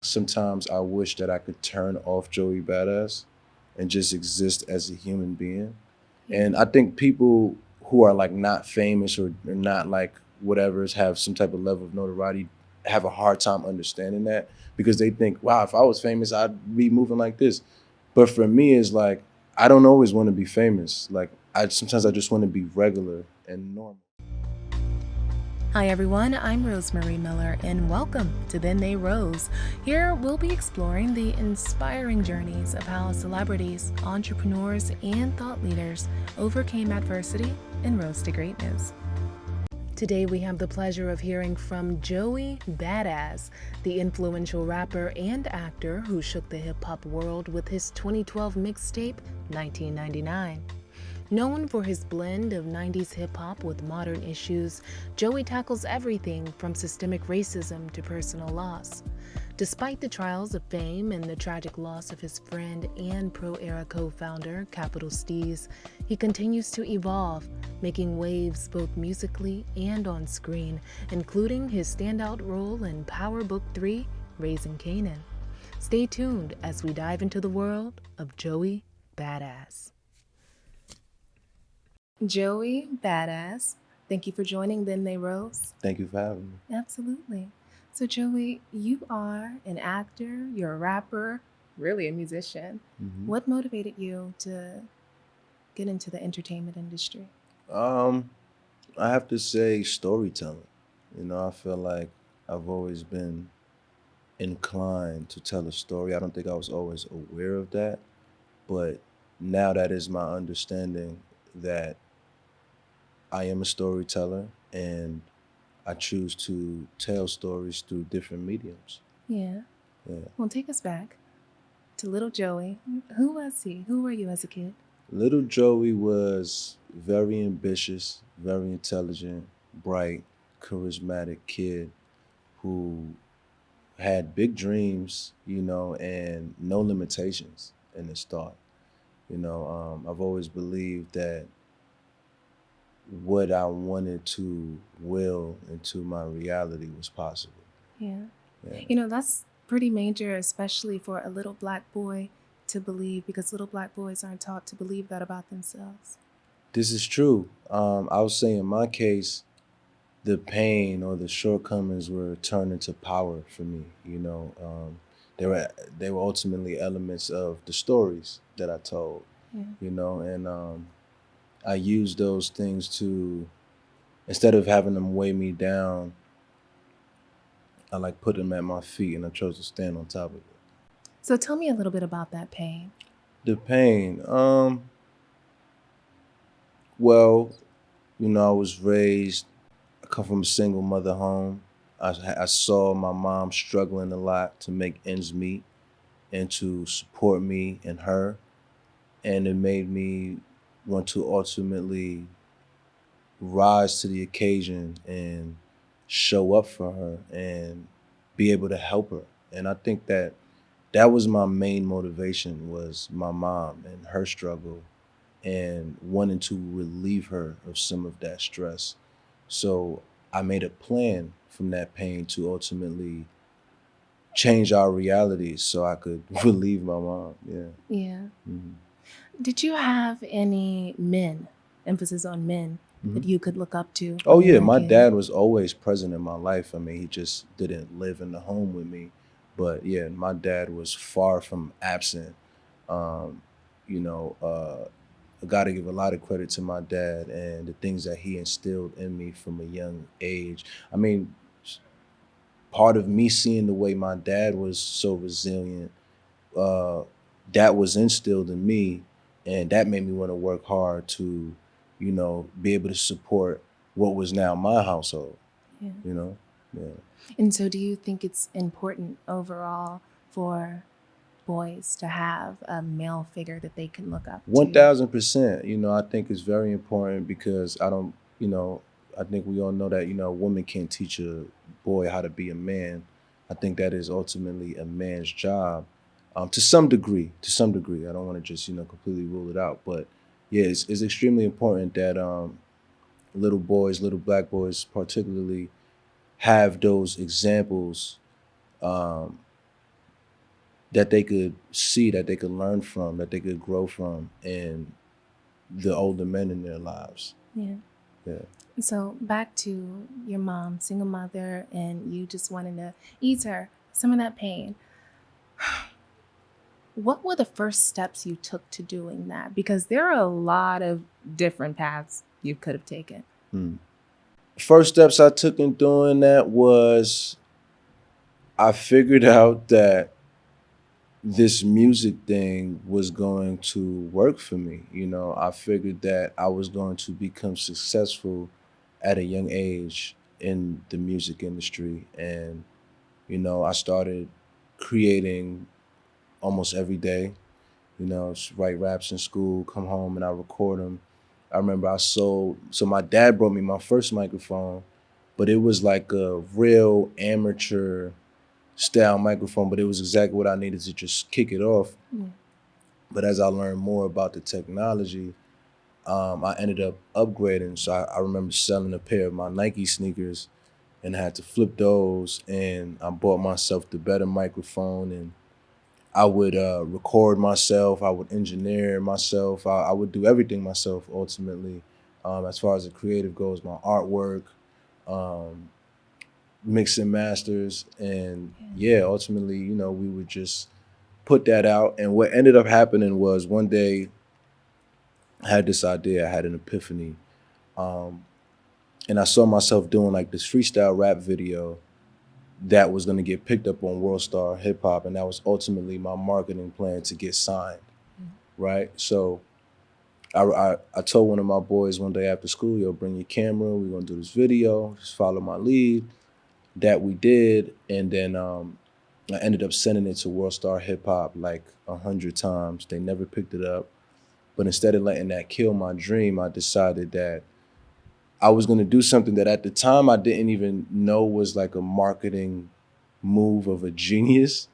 sometimes I wish that I could turn off Joey Badass and just exist as a human being. And I think people who are like not famous or not like whatever's have some type of level of notoriety have a hard time understanding that because they think, wow, if I was famous, I'd be moving like this. But for me, it's like I don't always want to be famous. Like sometimes I just want to be regular and normal. Hi everyone, I'm Rosemarie Miller and welcome to Then They Rose. Here we'll be exploring the inspiring journeys of how celebrities, entrepreneurs, and thought leaders overcame adversity and rose to greatness. Today we have the pleasure of hearing from Joey Badass, the influential rapper and actor who shook the hip-hop world with his 2012 mixtape, 1999. Known for his blend of 90s hip-hop with modern issues, Joey tackles everything from systemic racism to personal loss. Despite the trials of fame and the tragic loss of his friend and Pro-Era co-founder, Capital Steez, he continues to evolve, making waves both musically and on screen, including his standout role in Power Book 3, Raising Kanan. Stay tuned as we dive into the world of Joey Badass. Joey Badass, thank you for joining Then They Rose. Thank you for having me. Absolutely. So Joey, you are an actor, you're a rapper, really a musician. What motivated you to get into the entertainment industry? I have to say storytelling. I feel like I've always been inclined to tell a story. I don't think I was always aware of that, but now that is my understanding that I am a storyteller and I choose to tell stories through different mediums. Yeah. Yeah. Well, take us back to little Joey. Who was he? Who were you as a kid? Little Joey was very ambitious, very intelligent, bright, charismatic kid who had big dreams, and no limitations in his thought. I've always believed that what I wanted to will into my reality was possible. Yeah. Yeah. That's pretty major, especially for a little black boy to believe, because little black boys aren't taught to believe that about themselves. This is true. I would say in my case, the pain or the shortcomings were turned into power for me. They were ultimately elements of the stories that I told. Yeah. And I used those things to, instead of having them weigh me down, I like put them at my feet, and I chose to stand on top of it. So tell me a little bit about that pain. The pain, well, I was raised. I come from a single mother home. I saw my mom struggling a lot to make ends meet and to support me and her. And it made me want to ultimately rise to the occasion and show up for her and be able to help her. And I think that was my main motivation, was my mom and her struggle and wanting to relieve her of some of that stress. So I made a plan from that pain to ultimately change our realities so I could relieve my mom. Yeah. Yeah. Mhm. Did you have any men, emphasis on men, that you could look up to? Oh when you yeah, were a my kid? dad was always present in my life. I mean, he just didn't live in the home with me. But yeah, my dad was far from absent. Um, I got to give a lot of credit to my dad and the things that he instilled in me from a young age. I mean, part of me seeing the way my dad was so resilient, uh, that was instilled in me, and that made me want to work hard to, be able to support what was now my household. Yeah. Yeah. And so do you think it's important overall for boys to have a male figure that they can look up to? 1000%. I think it's very important because I think we all know that, a woman can't teach a boy how to be a man. I think that is ultimately a man's job, to some degree. To some degree, I don't want to just completely rule it out, but yeah, it's extremely important that little boys, little black boys, particularly, have those examples, um, that they could see, that they could learn from, that they could grow from in the older men in their lives. Yeah. Yeah. So back to your mom, single mother, and you just wanting to ease her some of that pain. What were the first steps you took to doing that? Because there are a lot of different paths you could have taken. First steps I took in doing that was I figured out that this music thing was going to work for me. You know, I figured that I was going to become successful at a young age in the music industry. And, you know, I started creating almost every day. You know, write raps in school, come home and I record them. I remember so my dad brought me my first microphone, but it was like a real amateur style microphone, but it was exactly what I needed to just kick it off. But as I learned more about the technology, I ended up upgrading. So I remember selling a pair of my Nike sneakers and I had to flip those, and I bought myself the better microphone, and I would record myself, I would engineer myself, I would do everything myself ultimately. As far as the creative goes, my artwork, mix and masters, and yeah, ultimately, you know, we would just put that out. And what ended up happening was one day I had this idea, I had an epiphany, and I saw myself doing like this freestyle rap video that was going to get picked up on World Star Hip Hop, and that was ultimately my marketing plan to get signed, right? So I told one of my boys one day after school, yo, bring your camera, we're going to do this video, just follow my lead. That we did, and then I ended up sending it to World Star Hip Hop like 100 times. They never picked it up. But instead of letting that kill my dream, I decided that I was going to do something that at the time I didn't even know was like a marketing move of a genius.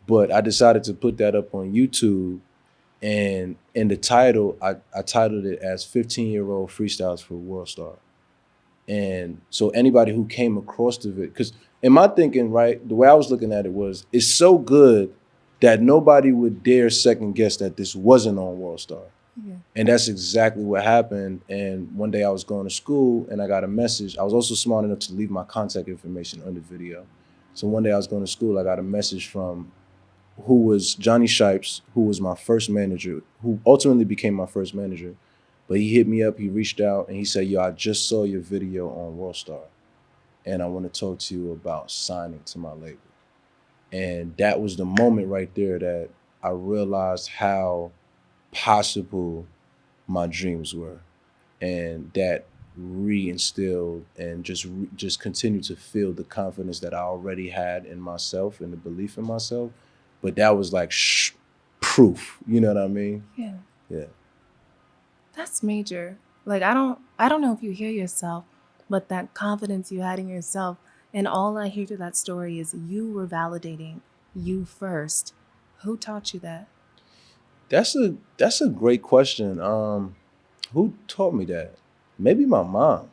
But I decided to put that up on YouTube. And in the title, I titled it as 15-Year-Old Freestyles for World Star. And so anybody who came across the video, because in my thinking, right, the way I was looking at it was, it's so good that nobody would dare second guess that this wasn't on World Star. Yeah. And that's exactly what happened. And one day I was going to school and I got a message. I was also smart enough to leave my contact information on the video. So one day I was going to school, I got a message from who was Johnny Shipes, who was my first manager, who ultimately became my first manager. But he hit me up, he reached out, and he said, yo, I just saw your video on World Star, and I want to talk to you about signing to my label. And that was the moment right there that I realized how possible my dreams were. And that reinstilled and just continued to feel the confidence that I already had in myself and the belief in myself. But that was like proof, you know what I mean? Yeah. Yeah. That's major. Like, I don't know if you hear yourself, but that confidence you had in yourself, and all I hear through that story is you were validating you first. Who taught you that? That's a great question. Who taught me that? Maybe my mom.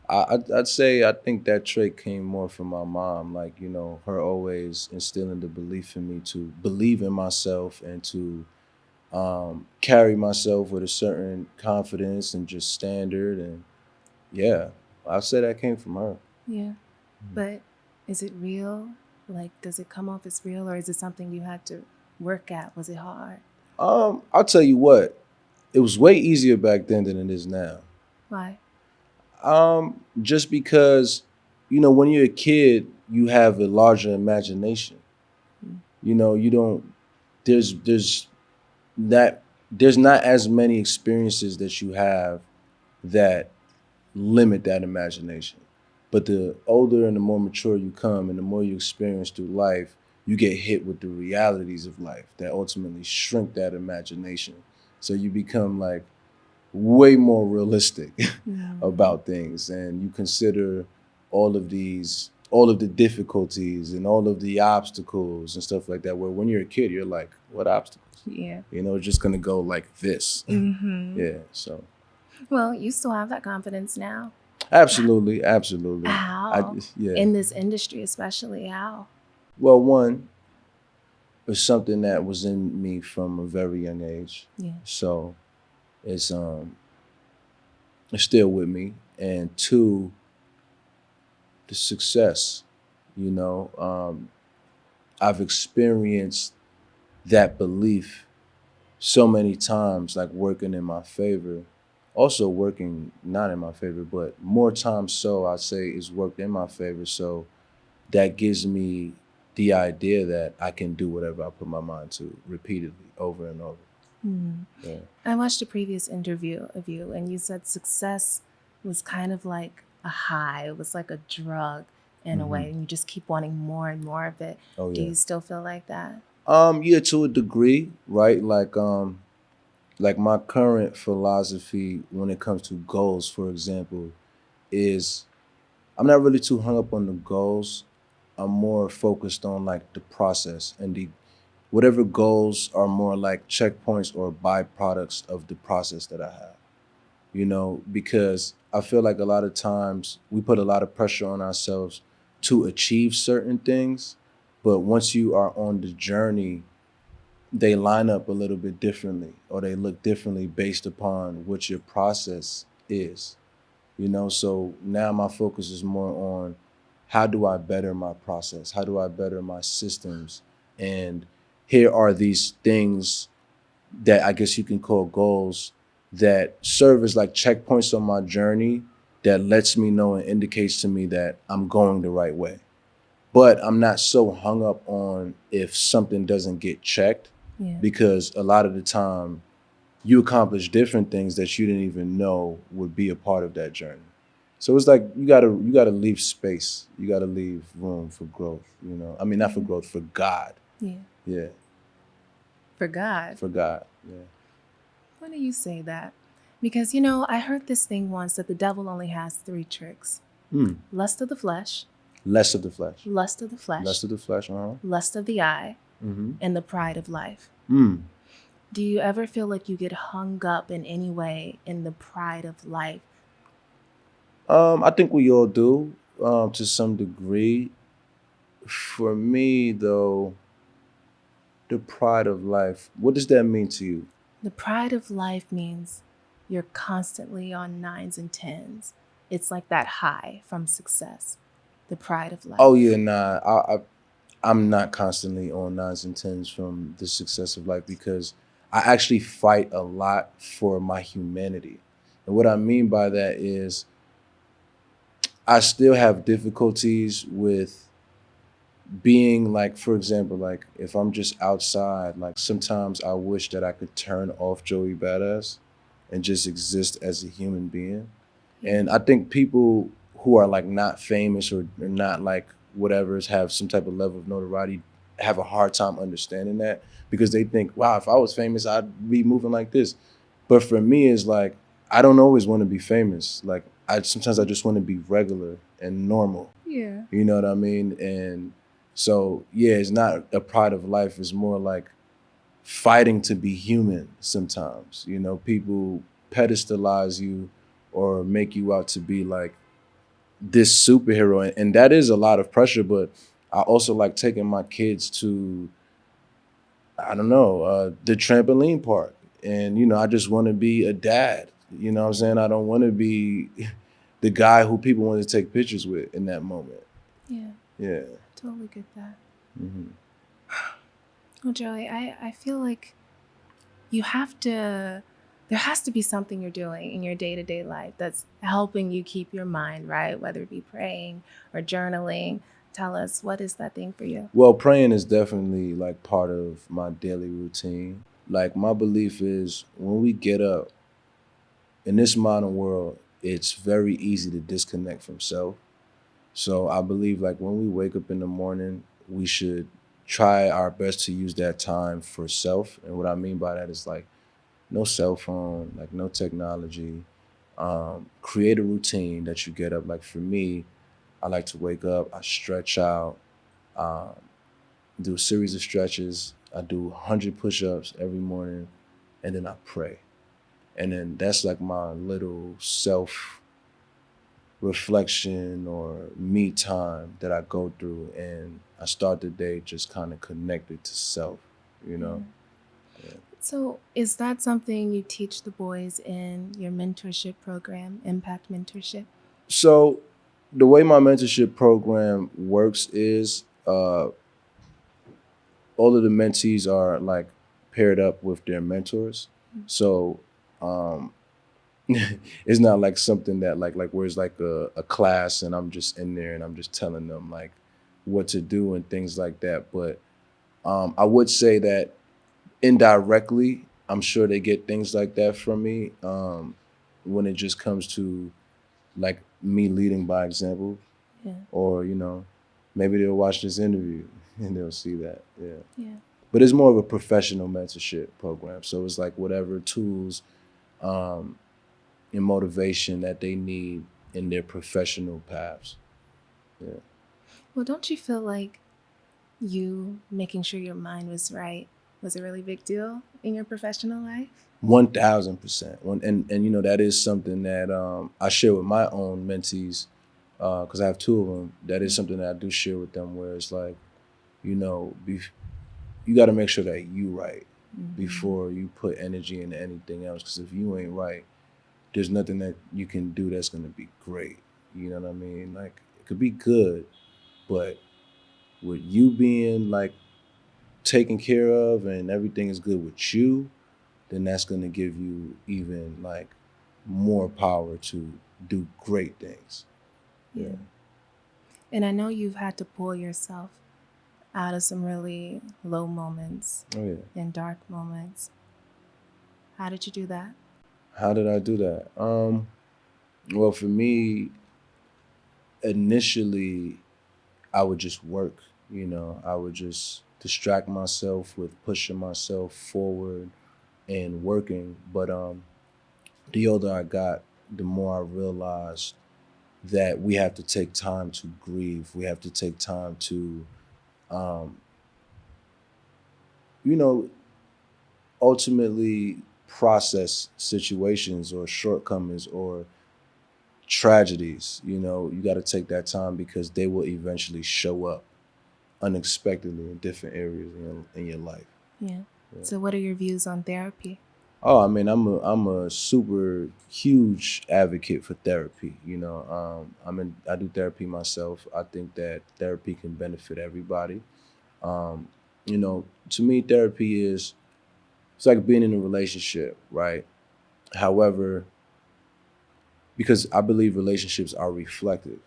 I'd say I think that trait came more from my mom. Like, you know, her always instilling the belief in me to believe in myself and to carry myself with a certain confidence and just standard. And yeah, I'd say that came from her. Yeah. But is it real? Like, does it come off as real, or is it something you had to work at? Was it hard? I'll tell you what, it was way easier back then than it is now. Why? Just because, you know, when you're a kid, you have a larger imagination. You know, you don't, there's not as many experiences that you have that limit that imagination. But the older and the more mature you come and the more you experience through life, you get hit with the realities of life that ultimately shrink that imagination. So you become like way more realistic about things, and you consider all of the difficulties and all of the obstacles and stuff like that, where when you're a kid, you're like, what obstacles? Yeah. You know, it's just gonna go like this. Yeah, so. Well, you still have that confidence now. Absolutely. How? Yeah. In this industry, especially, how? Well, one, it's something that was in me from a very young age. Yeah. So it's it's still with me. And two, the success. You know, I've experienced that belief so many times, like working in my favor, also working not in my favor, but more times so I'd say it's worked in my favor. So that gives me the idea that I can do whatever I put my mind to repeatedly over and over. Yeah. I watched a previous interview of you, and you said success was kind of like a high. It was like a drug in a way, and you just keep wanting more and more of it. Oh, Do yeah. you still feel like that? Yeah, to a degree, right? Like my current philosophy when it comes to goals, for example, is I'm not really too hung up on the goals. I'm more focused on like the process and the whatever goals are more like checkpoints or byproducts of the process that I have. You know, because I feel like a lot of times we put a lot of pressure on ourselves to achieve certain things, but once you are on the journey, they line up a little bit differently or they look differently based upon what your process is. You know, so now my focus is more on how do I better my process? How do I better my systems? And here are these things that I guess you can call goals that serve as like checkpoints on my journey that lets me know and indicates to me that I'm going the right way. But I'm not so hung up on if something doesn't get checked Yeah. because a lot of the time you accomplish different things that you didn't even know would be a part of that journey. So it's like you gotta leave space. You gotta leave room for growth, you know. I mean not for growth, for God. Yeah. Yeah. For God. For God. Yeah. Why do you say that? Because, you know, I heard this thing once that the devil only has 3 tricks: lust of the flesh, Less of the flesh. lust of the flesh, Less of the flesh, lust of the eye, Mm-hmm. and the pride of life. Mm. Do you ever feel like you get hung up in any way in the pride of life? I think we all do, to some degree. For me, though, the pride of life, what does that mean to you? The pride of life means you're constantly on 9s and 10s. It's like that high from success. The pride of life. Oh yeah, nah. I'm not constantly on 9s and 10s from the success of life because I actually fight a lot for my humanity. And what I mean by that is I still have difficulties with being like, for example, like if I'm just outside, like sometimes I wish that I could turn off Joey Badass and just exist as a human being. And I think people who are like not famous or not like whatever's have some type of level of notoriety have a hard time understanding that because they think, wow, if I was famous, I'd be moving like this. But for me, it's like, I don't always want to be famous. Like sometimes I just want to be regular and normal. Yeah. You know what I mean? And so, yeah, it's not a pride of life. It's more like fighting to be human sometimes. You know, people pedestalize you or make you out to be like this superhero. And that is a lot of pressure, but I also like taking my kids to, I don't know, the trampoline park. And, you know, I just want to be a dad. You know what I'm saying? I don't want to be the guy who people want to take pictures with in that moment. Yeah. Yeah. Totally get that. Mm-hmm. Well, Joey, I feel like you have to, there has to be something you're doing in your day-to-day life that's helping you keep your mind right, whether it be praying or journaling. Tell us, what is that thing for you? Well, praying is definitely like part of my daily routine. Like my belief is when we get up in this modern world, it's very easy to disconnect from self. So I believe like when we wake up in the morning, we should try our best to use that time for self. And what I mean by that is like no cell phone, like no technology. Create a routine that you get up. Like for me, I like to wake up, I stretch out, um, do a series of stretches. I do 100 push-ups every morning, and then I pray. And then that's like my little self reflection or me time that I go through, and I start the day just kind of connected to self, you know. Yeah. So, is that something you teach the boys in your mentorship program, Impact Mentorship? So the way my mentorship program works is all of the mentees are like paired up with their mentors. So um it's not like something that like where it's like a class and I'm just in there and I'm just telling them like what to do and things like that. But I would say that indirectly, I'm sure they get things like that from me when it just comes to like me leading by example, Yeah. or maybe they'll watch this interview and they'll see that. Yeah. Yeah. But it's more of a professional mentorship program. So it's like whatever tools um, and motivation that they need in their professional paths. Yeah. Well, don't you feel like you making sure your mind was right was a really big deal in your professional life? 1000%. And that is something that I share with my own mentees because I have two of them. That is something that I do share with them where it's like, you got to make sure that you right before you put energy into anything else. Because if you ain't right, there's nothing that you can do that's going to be great. You know what I mean? Like it could be good, but with you being like taken care of and everything is good with you, then that's going to give you even like more power to do great things. Yeah. And I know you've had to pull yourself out of some really low moments Oh yeah. and dark moments. How did you do that? How did I do that? Well, for me, initially, I would just work. I would just distract myself with pushing myself forward and working. But the older I got, the more I realized that we have to take time to grieve. We have to take time to, um, you know, ultimately process situations or shortcomings or tragedies. You got to take that time because they will eventually show up unexpectedly in different areas in your life. Yeah. So, what are your views on therapy? Oh, I mean, I'm a super huge advocate for therapy. I do therapy myself. I think that therapy can benefit everybody. Um, to me, therapy it's like being in a relationship, right? However, because I believe relationships are reflective,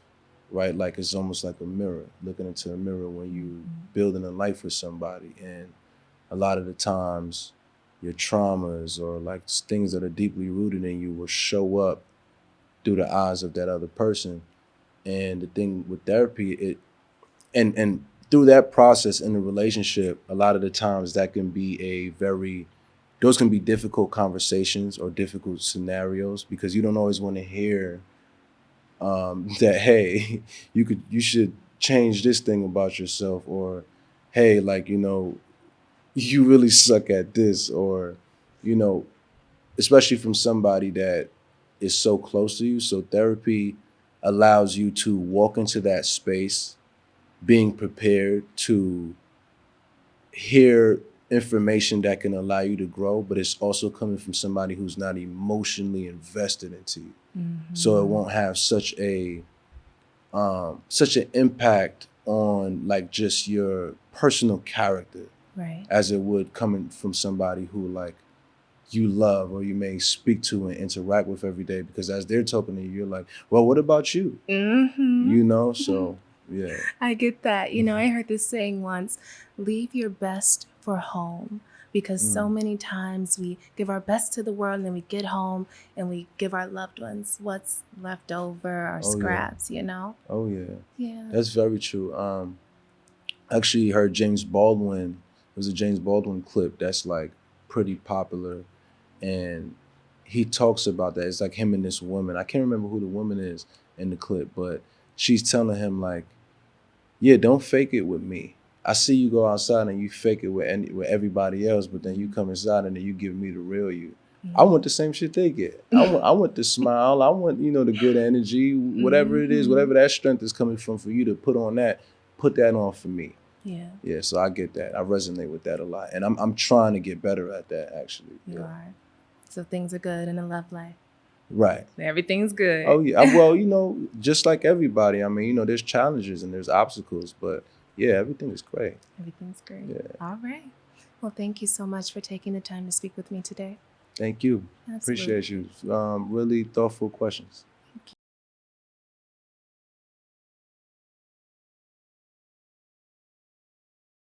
right? Like it's almost like a mirror, looking into a mirror when you building a life with somebody. And a lot of the times your traumas or like things that are deeply rooted in you will show up through the eyes of that other person. And the thing with therapy, and through that process in the relationship, a lot of the times that can be those can be difficult conversations or difficult scenarios because you don't always want to hear that, hey, you should change this thing about yourself, or hey, like, you really suck at this, or, you know, especially from somebody that is so close to you. So therapy allows you to walk into that space being prepared to hear information that can allow you to grow, but it's also coming from somebody who's not emotionally invested into you. So it won't have such an impact on like just your personal character, Right. as it would coming from somebody who like you love or you may speak to and interact with every day, because as they're talking to you, you're like, well, what about you? So yeah. I get that. I heard this saying once, leave your best for home. Because so many times we give our best to the world and then we get home and we give our loved ones what's left over, our scraps, Oh yeah. Yeah. That's very true. Actually heard James Baldwin. There's a James Baldwin clip that's like pretty popular, and he talks about that. It's like him and this woman. I can't remember who the woman is in the clip, but she's telling him like, yeah, don't fake it with me. I see you go outside and you fake it with everybody else, but then you come inside and then you give me the real you. I want the same shit they get. I want the smile. I want, the good energy, whatever it is, whatever that strength is coming from for you to put on that, put that on for me. Yeah. Yeah, so I get that. I resonate with that a lot. And I'm trying to get better at that, actually. You are. So things are good in a love life. Right. Everything's good. Oh, yeah. Well, just like everybody, I mean, there's challenges and there's obstacles, but yeah, everything is great. Everything's great. Yeah. All right. Well, thank you so much for taking the time to speak with me today. Thank you. Absolutely. Appreciate you. Really thoughtful questions.